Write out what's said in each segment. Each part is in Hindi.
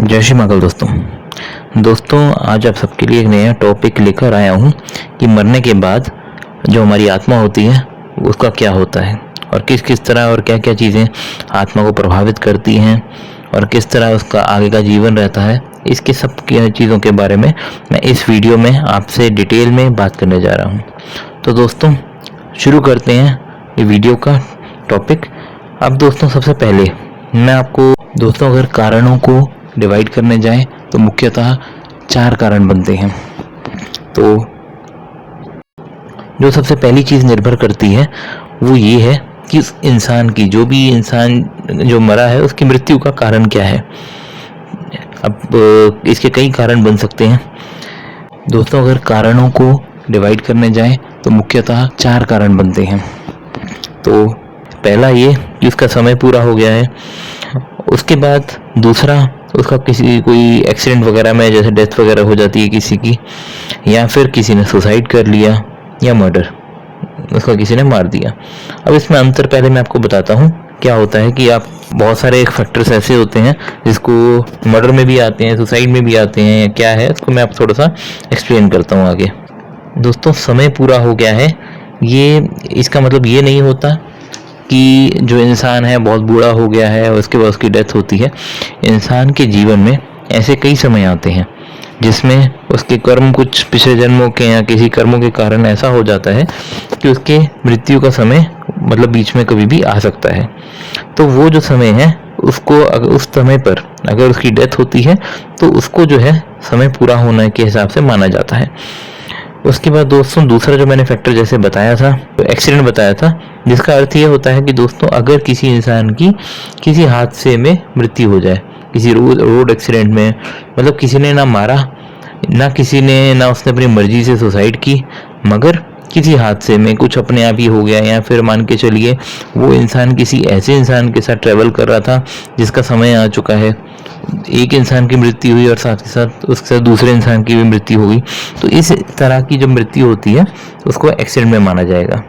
जय श्री महाकाल दोस्तों आज आप सबके लिए एक नया टॉपिक लेकर आया हूँ कि मरने के बाद जो हमारी आत्मा होती है उसका क्या होता है और किस किस तरह और क्या क्या चीज़ें आत्मा को प्रभावित करती हैं और किस तरह उसका आगे का जीवन रहता है। इसके सब चीज़ों के बारे में मैं इस वीडियो में आपसे डिटेल में बात करने जा रहा हूँ। तो दोस्तों शुरू करते हैं ये वीडियो का टॉपिक। अब दोस्तों सबसे पहले मैं आपको अगर कारणों को डिवाइड करने जाएं तो मुख्यतः 4 कारण बनते हैं। तो जो सबसे पहली चीज़ निर्भर करती है वो ये है कि उस इंसान की इंसान जो मरा है उसकी मृत्यु का कारण क्या है। अब इसके कई कारण बन सकते हैं दोस्तों। अगर कारणों को डिवाइड करने जाएं तो मुख्यतः 4 कारण बनते हैं। तो पहला ये कि उसका समय पूरा हो गया है, उसके बाद दूसरा उसका कोई एक्सीडेंट वगैरह में जैसे डेथ वगैरह हो जाती है किसी की, या फिर किसी ने सुसाइड कर लिया, या मर्डर, उसका किसी ने मार दिया। अब इसमें अंतर पहले मैं आपको बताता हूँ क्या होता है कि आप बहुत सारे फैक्टर्स ऐसे होते हैं जिसको मर्डर में भी आते हैं, सुसाइड में भी आते हैं, क्या है इसको मैं आप थोड़ा सा एक्सप्लेन करता हूँ आगे। दोस्तों समय पूरा हो गया है, ये इसका मतलब ये नहीं होता कि जो इंसान है बहुत बूढ़ा हो गया है और उसके बाद उसकी डेथ होती है। इंसान के जीवन में ऐसे कई समय आते हैं जिसमें उसके कर्म कुछ पिछले जन्मों के या किसी कर्मों के कारण ऐसा हो जाता है कि उसके मृत्यु का समय मतलब बीच में कभी भी आ सकता है। तो वो जो समय है उसको उस समय पर अगर उसकी डेथ होती है तो उसको जो है समय पूरा होने के हिसाब से माना जाता है। उसके बाद दोस्तों दूसरा जो मैंने फैक्टर जैसे बताया था, तो एक्सीडेंट बताया था, जिसका अर्थ ये होता है कि दोस्तों अगर किसी इंसान की किसी हादसे में मृत्यु हो जाए, किसी रोड एक्सीडेंट में, मतलब किसी ने ना मारा ना उसने अपनी मर्जी से सुसाइड की, मगर किसी हादसे में कुछ अपने आप ही हो गया, या फिर मान के चलिए वो इंसान किसी ऐसे इंसान के साथ ट्रैवल कर रहा था जिसका समय आ चुका है, एक इंसान की मृत्यु हुई और साथ के साथ उसके साथ दूसरे इंसान की भी मृत्यु हो गई, तो इस तरह की जो मृत्यु होती है उसको एक्सीडेंट में माना जाएगा।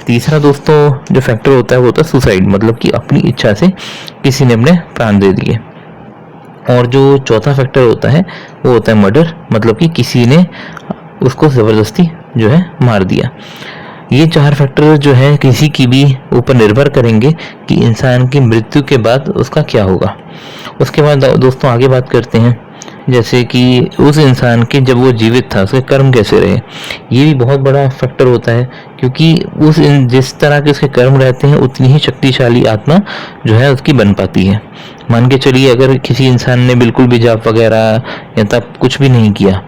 तीसरा दोस्तों जो फैक्टर होता है वो होता है सुसाइड, मतलब कि अपनी इच्छा से किसी ने अपने प्राण दे दिए। और जो चौथा फैक्टर होता है वो होता है मर्डर, मतलब कि किसी ने उसको ज़बरदस्ती जो है मार दिया। ये 4 फैक्टर जो है किसी की भी ऊपर निर्भर करेंगे कि इंसान की मृत्यु के बाद उसका क्या होगा। उसके बाद दोस्तों आगे बात करते हैं जैसे कि उस इंसान के जब वो जीवित था उसके कर्म कैसे रहे। ये भी बहुत बड़ा फैक्टर होता है, क्योंकि जिस तरह के उसके कर्म रहते हैं उतनी ही शक्तिशाली आत्मा जो है उसकी बन पाती है। मान के चलिए अगर किसी इंसान ने बिल्कुल भी जाप वगैरह या तब कुछ भी नहीं किया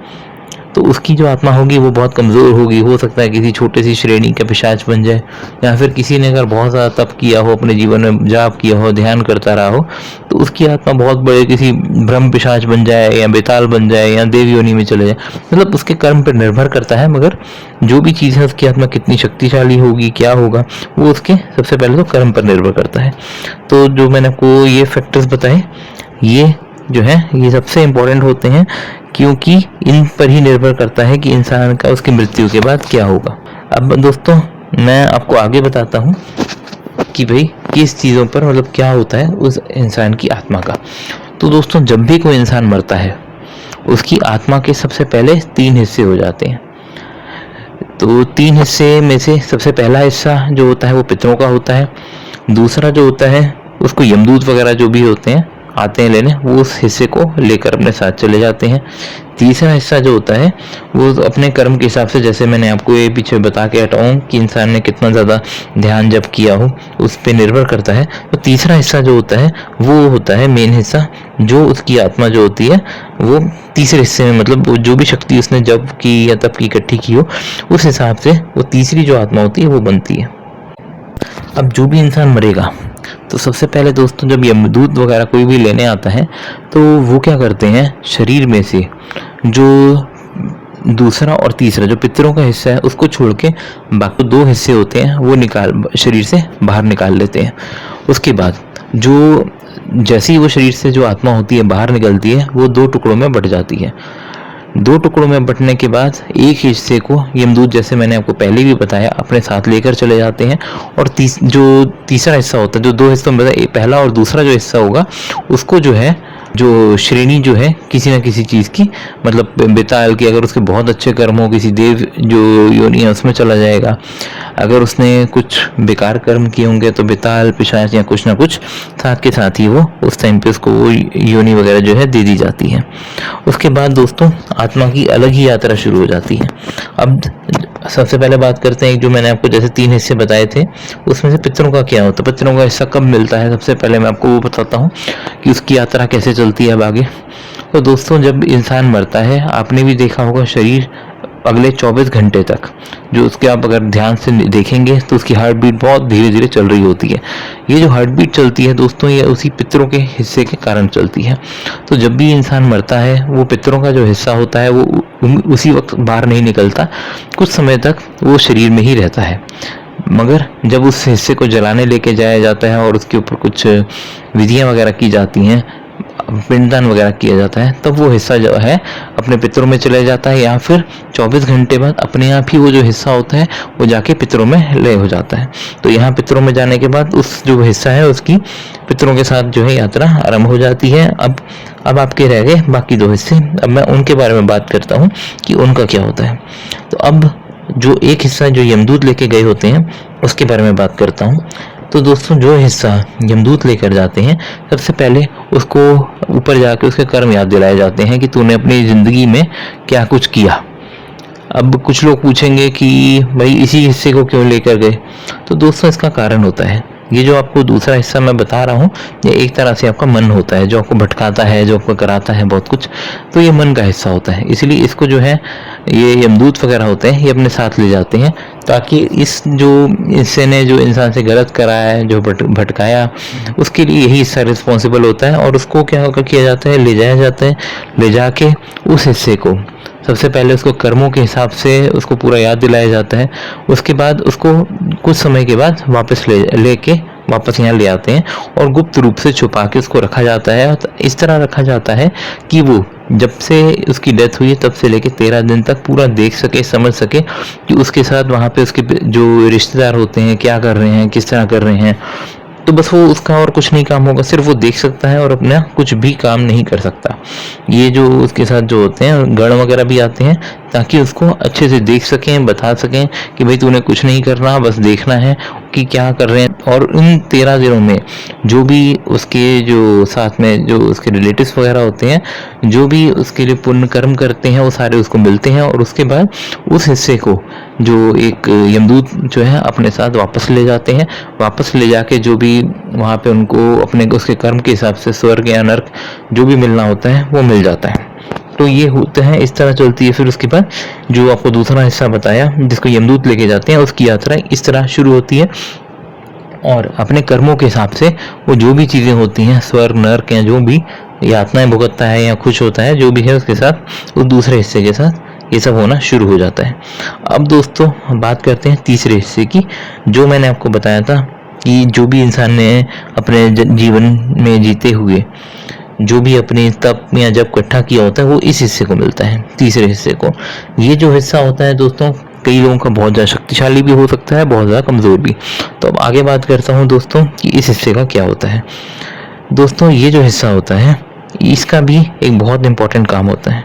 तो उसकी जो आत्मा होगी वो बहुत कमज़ोर होगी। हो सकता है किसी छोटे सी श्रेणी का पिशाच बन जाए, या फिर किसी ने अगर बहुत ज़्यादा तप किया हो, अपने जीवन में जाप किया हो, ध्यान करता रहा हो, तो उसकी आत्मा बहुत बड़े किसी ब्रह्म पिशाच बन जाए, या बेताल बन जाए, या देव योनि में चले जाए। मतलब उसके कर्म पर निर्भर करता है, मगर जो भी चीज़ है उसकी आत्मा कितनी शक्तिशाली होगी, क्या होगा, वो उसके सबसे पहले तो कर्म पर निर्भर करता है। तो जो मैंने आपको ये फैक्टर्स बताए ये जो है ये सबसे इम्पोर्टेंट होते हैं, क्योंकि इन पर ही निर्भर करता है कि इंसान का उसकी मृत्यु के बाद क्या होगा। अब दोस्तों मैं आपको आगे बताता हूँ कि भाई किस चीज़ों पर मतलब क्या होता है उस इंसान की आत्मा का। तो दोस्तों जब भी कोई इंसान मरता है उसकी आत्मा के सबसे पहले 3 हिस्से हो जाते हैं। तो 3 हिस्से में से सबसे पहला हिस्सा जो होता है वो पितरों का होता है, दूसरा जो होता है उसको यमदूत वगैरह जो भी होते हैं आते हैं लेने, वो उस हिस्से को लेकर अपने साथ चले जाते हैं। तीसरा हिस्सा जो होता है वो अपने कर्म के हिसाब से, जैसे मैंने आपको ये पीछे बता के हटाऊँ कि इंसान ने कितना ज़्यादा ध्यान जप किया हो उस पर निर्भर करता है। तो तीसरा हिस्सा जो होता है वो होता है मेन हिस्सा, जो उसकी आत्मा जो होती है वो तीसरे हिस्से में, मतलब वो जो भी शक्ति उसने जप की या तप की इकट्ठी की हो उस हिसाब से वो तीसरी जो आत्मा होती है वो बनती है। अब जो भी इंसान मरेगा तो सबसे पहले दोस्तों जब यमदूत वगैरह कोई भी लेने आता है तो वो क्या करते हैं, शरीर में से जो दूसरा और तीसरा जो पितरों का हिस्सा है उसको छोड़ के बाकी 2 हिस्से होते हैं वो शरीर से बाहर निकाल लेते हैं। उसके बाद जैसे ही वो शरीर से जो आत्मा होती है बाहर निकलती है वो 2 टुकड़ों में बट जाती है। 2 टुकड़ों में बंटने के बाद एक हिस्से को यमदूत, जैसे मैंने आपको पहले भी बताया, अपने साथ लेकर चले जाते हैं। और जो तीसरा हिस्सा होता है, जो 2 हिस्सों में पहला और दूसरा जो हिस्सा होगा उसको जो है जो श्रेणी जो है किसी न किसी चीज़ की, मतलब बेताल की, अगर उसके बहुत अच्छे कर्म हो किसी देव जो योनि है उसमें चला जाएगा। अगर उसने कुछ बेकार कर्म किए होंगे तो बेताल, पिशाच या कुछ ना कुछ साथ के साथ ही वो उस टाइम पे उसको वो योनि वगैरह जो है दे दी जाती है। उसके बाद दोस्तों आत्मा की अलग ही यात्रा शुरू हो जाती है। अब सबसे पहले बात करते हैं, जो मैंने आपको जैसे 3 हिस्से बताए थे, उसमें से पितरों का क्या होता है, पितरों का हिस्सा कब मिलता है। सबसे पहले मैं आपको वो बताता हूँ कि उसकी यात्रा कैसे चलती है अब आगे। तो दोस्तों जब इंसान मरता है, आपने भी देखा होगा, शरीर अगले 24 घंटे तक जो उसके आप अगर ध्यान से देखेंगे तो उसकी हार्ट बीट बहुत धीरे धीरे चल रही होती है। ये जो हार्ट बीट चलती है दोस्तों, ये उसी पितरों के हिस्से के कारण चलती है। तो जब भी इंसान मरता है, वो पितरों का जो हिस्सा होता है वो उसी वक्त बाहर नहीं निकलता, कुछ समय तक वो शरीर में ही रहता है। मगर जब उस हिस्से को जलाने लेके जाया जाता है और उसके ऊपर कुछ विधियां वगैरह की जाती हैं, पिंडदान वगैरह किया जाता है, तब वो हिस्सा जो है अपने पितरों में चले जाता है, या फिर 24 घंटे बाद अपने आप ही वो जो हिस्सा होता है वो जाके पितरों में लय हो जाता है। तो यहाँ पितरों में जाने के बाद उस जो हिस्सा है उसकी पितरों के साथ जो है यात्रा आरंभ हो जाती है। अब आपके रह गए बाकी 2 हिस्से। अब मैं उनके बारे में बात करता हूँ कि उनका क्या होता है। तो अब जो एक हिस्सा जो यमदूत लेके गए होते हैं उसके बारे में बात करता हूँ। तो दोस्तों जो हिस्सा यमदूत लेकर जाते हैं, सबसे पहले उसको ऊपर जाके उसके कर्म याद दिलाए जाते हैं कि तूने अपनी ज़िंदगी में क्या कुछ किया। अब कुछ लोग पूछेंगे कि भाई इसी हिस्से को क्यों लेकर गए। तो दोस्तों इसका कारण होता है, ये जो आपको दूसरा हिस्सा मैं बता रहा हूँ, ये एक तरह से आपका मन होता है जो आपको भटकाता है, जो आपको कराता है बहुत कुछ। तो ये मन का हिस्सा होता है, इसलिए इसको जो है ये यमदूत वगैरह होते हैं, ये अपने साथ ले जाते हैं ताकि इस जो हिस्से ने जो इंसान से गलत कराया है, जो भटकाया, उसके लिए यही हिस्सा रिस्पॉन्सिबल होता है। और उसको क्या किया जाता है, ले जाया जाता है, ले जाके उस हिस्से को सबसे पहले उसको कर्मों के हिसाब से उसको पूरा याद दिलाया जाता है। उसके बाद उसको कुछ समय के बाद वापस लेके वापस यहाँ ले आते हैं और गुप्त रूप से छुपा के उसको रखा जाता है। तो इस तरह रखा जाता है कि वो जब से उसकी डेथ हुई तब से लेके 13 दिन तक पूरा देख सके, समझ सके कि उसके साथ वहाँ पे उसके जो रिश्तेदार होते हैं क्या कर रहे हैं, किस तरह कर रहे हैं। तो बस वो उसका और कुछ नहीं काम होगा, सिर्फ वो देख सकता है और अपना कुछ भी काम नहीं कर सकता। ये जो उसके साथ जो होते हैं गण वगैरह भी आते हैं ताकि उसको अच्छे से देख सकें, बता सकें कि भाई तूने कुछ नहीं करना, बस देखना है कि क्या कर रहे हैं। और इन 13 दिनों में जो भी उसके जो साथ में जो उसके रिलेटिव्स वगैरह होते हैं, जो भी उसके लिए पुण्य कर्म करते हैं, वो सारे उसको मिलते हैं। और उसके बाद उस हिस्से को जो एक यमदूत जो है अपने साथ वापस ले जाते हैं। वापस ले जाके जो भी वहाँ पे उनको अपने उसके कर्म के हिसाब से स्वर्ग या नर्क जो भी मिलना होता है वो मिल जाता है। तो ये होता है, इस तरह चलती है। फिर उसके बाद जो आपको दूसरा हिस्सा बताया जिसको यमदूत लेके जाते हैं, उसकी यात्रा इस तरह शुरू होती है। और अपने कर्मों के हिसाब से वो जो भी चीज़ें होती हैं, स्वर्ग नर्क या जो भी यातनाएं भुगतता है या खुश होता है, जो भी है उसके साथ उस दूसरे हिस्से के साथ ये सब होना शुरू हो जाता है। अब दोस्तों बात करते हैं तीसरे हिस्से की, जो मैंने आपको बताया था कि जो भी इंसान ने अपने जीवन में जीते हुए जो भी अपने तप या जब इकट्ठा किया होता है वो इस हिस्से को मिलता है, तीसरे हिस्से को। ये जो हिस्सा होता है दोस्तों कई लोगों का बहुत ज़्यादा शक्तिशाली भी हो सकता है, बहुत ज़्यादा कमज़ोर भी। तो अब आगे बात करता हूँ दोस्तों कि इस हिस्से का क्या होता है। दोस्तों ये जो हिस्सा होता है इसका भी एक बहुत इंपॉर्टेंट काम होता है।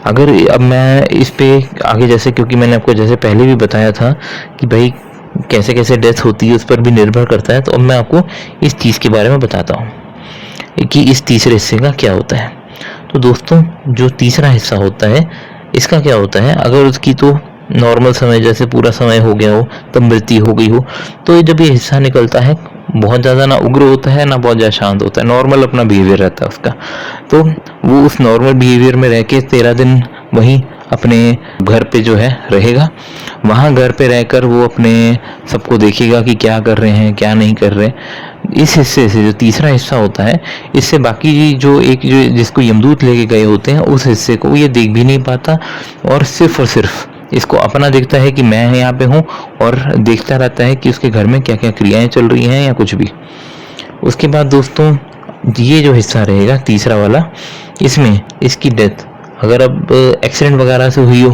अगर अब मैं इस पे आगे जैसे, क्योंकि मैंने आपको जैसे पहले भी बताया था कि भाई कैसे कैसे डेथ होती है उस पर भी निर्भर करता है, तो अब मैं आपको इस चीज़ के बारे में बताता हूँ कि इस तीसरे हिस्से का क्या होता है। तो दोस्तों जो तीसरा हिस्सा होता है इसका क्या होता है, अगर उसकी तो नॉर्मल समय जैसे पूरा समय हो गया हो, तब मृत्यु हो गई हो, तो जब ये हिस्सा निकलता है बहुत ज़्यादा ना उग्र होता है ना बहुत ज़्यादा शांत होता है, नॉर्मल अपना बिहेवियर रहता है उसका। तो वो उस नॉर्मल बिहेवियर में रह के 13 दिन वहीं अपने घर पे जो है रहेगा। वहाँ घर पे रहकर वो अपने सबको देखेगा कि क्या कर रहे हैं क्या नहीं कर रहे। इस हिस्से से जो तीसरा हिस्सा होता है, इससे बाकी जो जिसको यमदूत लेके गए होते हैं उस हिस्से को ये देख भी नहीं पाता, और सिर्फ इसको अपना दिखता है कि मैं यहाँ पे हूँ, और देखता रहता है कि उसके घर में क्या क्या क्रियाएं चल रही हैं या कुछ भी। उसके बाद दोस्तों ये जो हिस्सा रहेगा तीसरा वाला, इसमें इसकी डेथ अगर अब एक्सीडेंट वगैरह से हुई हो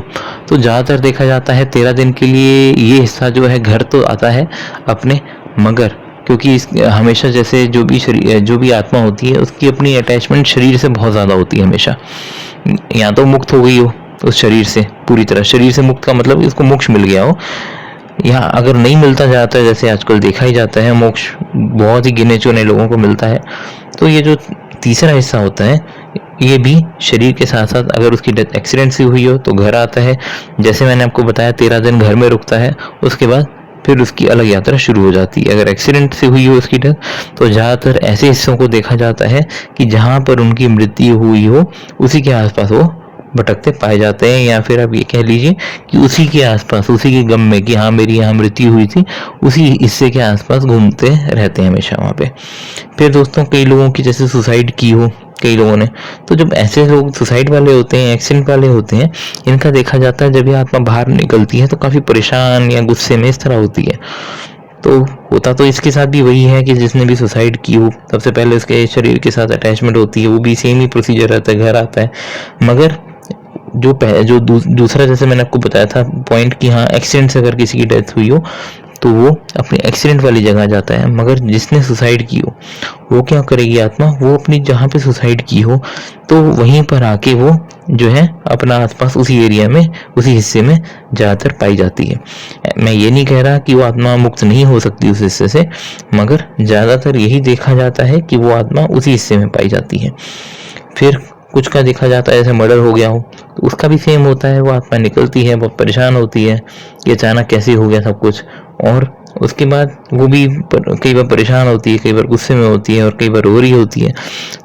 तो ज़्यादातर देखा जाता है 13 दिन के लिए ये हिस्सा जो है घर तो आता है अपने, मगर क्योंकि हमेशा जैसे जो भी आत्मा होती है उसकी अपनी अटैचमेंट शरीर से बहुत ज़्यादा होती है हमेशा। या तो मुक्त हो गई हो उस शरीर से पूरी तरह, शरीर से मुक्त का मतलब इसको मोक्ष मिल गया हो, या अगर नहीं मिलता जाता है जैसे आजकल देखा ही जाता है मोक्ष बहुत ही गिने चुने लोगों को मिलता है, तो ये जो तीसरा हिस्सा होता है ये भी शरीर के साथ साथ अगर उसकी डेथ एक्सीडेंट से हुई हो तो घर आता है। जैसे मैंने आपको बताया 13 दिन घर में रुकता है, उसके बाद फिर उसकी अलग यात्रा शुरू हो जाती है। अगर एक्सीडेंट से हुई हो उसकी डेथ तो ज़्यादातर ऐसे हिस्सों को देखा जाता है कि जहाँ पर उनकी मृत्यु हुई हो उसी के आसपास वो भटकते पाए जाते हैं, या फिर आप ये कह लीजिए कि उसी के आसपास, उसी के गम में कि हाँ मेरी यहाँ मृत्यु हुई थी, उसी हिस्से के आसपास घूमते रहते हैं हमेशा वहाँ पे। फिर दोस्तों कई लोगों की जैसे सुसाइड की हो कई लोगों ने, तो जब ऐसे लोग सुसाइड वाले होते हैं, एक्सीडेंट वाले होते हैं, इनका देखा जाता है जब ये आत्मा बाहर निकलती है तो काफ़ी परेशान या गुस्से में इस तरह होती है। तो होता तो इसके साथ भी वही है कि जिसने भी सुसाइड की हो सबसे पहले उसके शरीर के साथ अटैचमेंट होती है, वो भी सेम ही प्रोसीजर रहता है, घर आता है। मगर जो दूसरा जैसे मैंने आपको बताया था पॉइंट कि हाँ एक्सीडेंट से अगर किसी की डेथ हुई हो तो वो अपनी एक्सीडेंट वाली जगह जाता है, मगर जिसने सुसाइड की हो वो क्या करेगी आत्मा, वो अपनी जहाँ पे सुसाइड की हो तो वहीं पर आके वो जो है अपना आसपास उसी एरिया में, उसी हिस्से में ज़्यादातर पाई जाती है। मैं ये नहीं कह रहा कि वो आत्मा मुक्त नहीं हो सकती उस हिस्से से, मगर ज़्यादातर यही देखा जाता है कि वो आत्मा उसी हिस्से में पाई जाती है। फिर कुछ का देखा जाता है जैसे मर्डर हो गया हो तो उसका भी सेम होता है, वो आत्मा निकलती है, बहुत परेशान होती है कि अचानक कैसे हो गया सब कुछ, और उसके बाद वो भी कई बार परेशान होती है, कई बार गुस्से में होती है और कई बार रो रही होती है।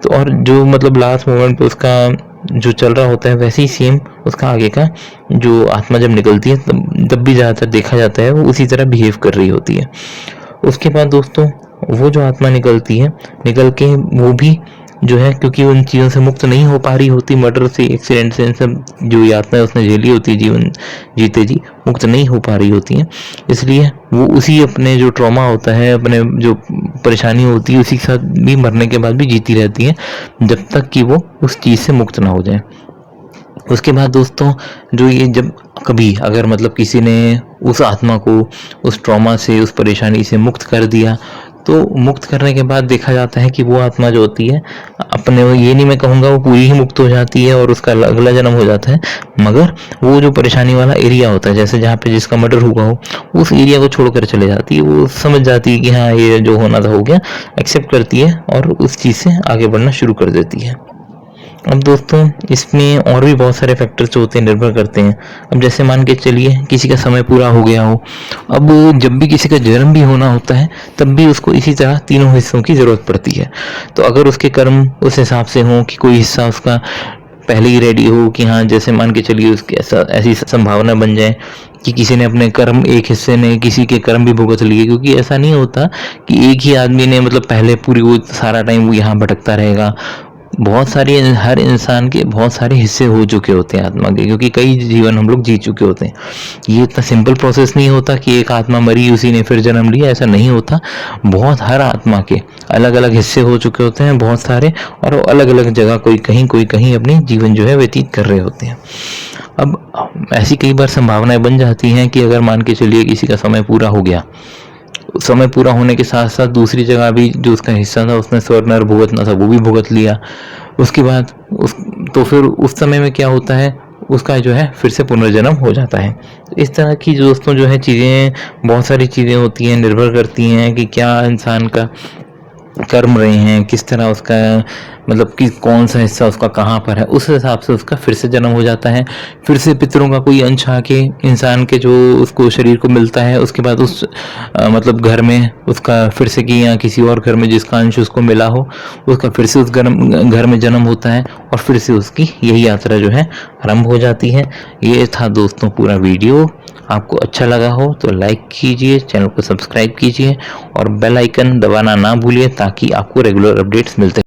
तो और जो मतलब लास्ट मोमेंट पे उसका जो चल रहा होता है वैसे ही सेम उसका आगे का जो आत्मा जब निकलती है तब भी ज़्यादातर देखा जाता है वो उसी तरह बिहेव कर रही होती है। उसके बाद दोस्तों वो जो आत्मा निकलती है, निकल के वो भी जो है क्योंकि उन चीज़ों से मुक्त नहीं हो पा रही होती, मर्डर से, एक्सीडेंट से, इन सब जो यातनाएं उसने झेली होती है जीवन जीते जी, मुक्त नहीं हो पा रही होती हैं, इसलिए वो उसी अपने जो ट्रॉमा होता है, अपने जो परेशानी होती है उसी के साथ भी मरने के बाद भी जीती रहती है जब तक कि वो उस चीज़ से मुक्त ना हो जाए। उसके बाद दोस्तों जो ये जब कभी अगर मतलब किसी ने उस आत्मा को उस ट्रॉमा से, उस परेशानी से मुक्त कर दिया, तो मुक्त करने के बाद देखा जाता है कि वो आत्मा जो होती है अपने, ये नहीं मैं कहूँगा वो पूरी ही मुक्त हो जाती है और उसका अगला जन्म हो जाता है, मगर वो जो परेशानी वाला एरिया होता है, जैसे जहाँ पे जिसका मर्डर हुआ हो उस एरिया को छोड़कर चले जाती है। वो समझ जाती है कि हाँ ये जो होना था हो गया, एक्सेप्ट करती है और उस चीज़ से आगे बढ़ना शुरू कर देती है। अब दोस्तों इसमें और भी बहुत सारे फैक्टर्स होते हैं, निर्भर करते हैं। अब जैसे मान के चलिए किसी का समय पूरा हो गया हो, अब जब भी किसी का जन्म भी होना होता है तब भी उसको इसी तरह तीनों हिस्सों की ज़रूरत पड़ती है। तो अगर उसके कर्म उस हिसाब से हों कि कोई हिस्सा उसका पहले ही रेडी हो कि हाँ, जैसे मान के चलिए उसकी ऐसी संभावना बन जाए कि किसी ने अपने कर्म, एक हिस्से ने किसी के कर्म भी भुगत लिए, क्योंकि ऐसा नहीं होता कि एक ही आदमी ने मतलब पहले पूरी वो सारा टाइम वो यहाँ भटकता रहेगा। बहुत सारी, हर इंसान के बहुत सारे हिस्से हो चुके होते हैं आत्मा के, क्योंकि कई जीवन हम लोग जी चुके होते हैं। ये इतना सिंपल प्रोसेस नहीं होता कि एक आत्मा मरी उसी ने फिर जन्म लिया, ऐसा नहीं होता। बहुत, हर आत्मा के अलग अलग हिस्से हो चुके होते हैं बहुत सारे, और अलग अलग जगह कोई कहीं अपनी जीवन जो है व्यतीत कर रहे होते हैं। अब ऐसी कई बार संभावनाएं बन जाती हैं कि अगर मान के चलिए किसी का समय पूरा हो गया, समय पूरा होने के साथ साथ दूसरी जगह भी जो उसका हिस्सा था उसने स्वर्ग नरक भुगतना था वो भी भुगत लिया। उसके बाद तो फिर उस समय में क्या होता है, उसका जो है फिर से पुनर्जन्म हो जाता है। इस तरह की दोस्तों जो है चीज़ें, बहुत सारी चीज़ें होती हैं, निर्भर करती हैं कि क्या इंसान का कर्म रहे हैं, किस तरह उसका मतलब कि कौन सा हिस्सा उसका कहाँ पर है, उस हिसाब से उसका फिर से जन्म हो जाता है। फिर से पितरों का कोई अंश आके इंसान के जो उसको शरीर को मिलता है, उसके बाद उस मतलब घर में उसका फिर से कि या किसी और घर में जिसका अंश उसको मिला हो उसका फिर से उस घर में जन्म होता है और फिर से उसकी यही यात्रा जो है आरंभ हो जाती है। ये था दोस्तों पूरा वीडियो। आपको अच्छा लगा हो तो लाइक कीजिए, चैनल को सब्सक्राइब कीजिए और बेल आइकन दबाना ना भूलिए ताकि आपको रेगुलर अपडेट्स मिलते